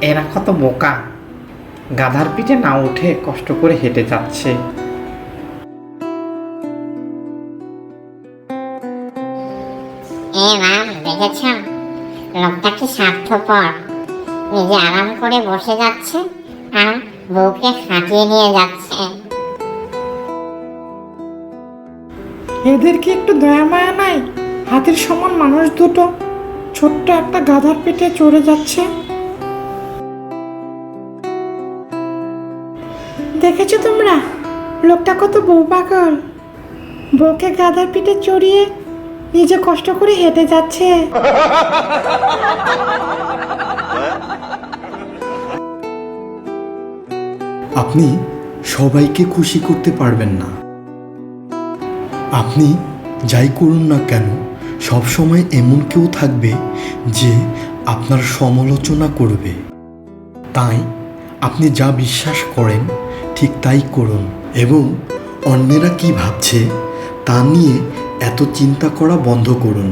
এরা কত বোকা, গাধার পিঠে না উঠে কষ্ট করে হেঁটে যাচ্ছে। মাম, দেখেছ লোকটা কি স্বার্থপর, নিজে আরাম করে বসে যাচ্ছে আর বউকে খাটিয়ে নিয়ে যাচ্ছে। এদের কি একটু দয়া মায়া নাই? হাতির সমান মানুষ দুটো ছোট্ট একটা গাধার পিঠে চড়ে যাচ্ছে। দেখেছো তোমরা লোকটা কত বউ পাগল, বউকে গাধার পিঠে চড়িয়ে নিজে কষ্ট করে হেঁটে যাচ্ছে। আপনি সবাইকে খুশি করতে পারবেন না। আপনি যাই করুন না কেন, সব সময় এমন কেউ থাকবে যে আপনার সমালোচনা করবে। তাই আপনি যা বিশ্বাস করেন ঠিক তাই করুন এবং অন্যেরা কি ভাবছে তা নিয়ে এত চিন্তা করা বন্ধ করুন।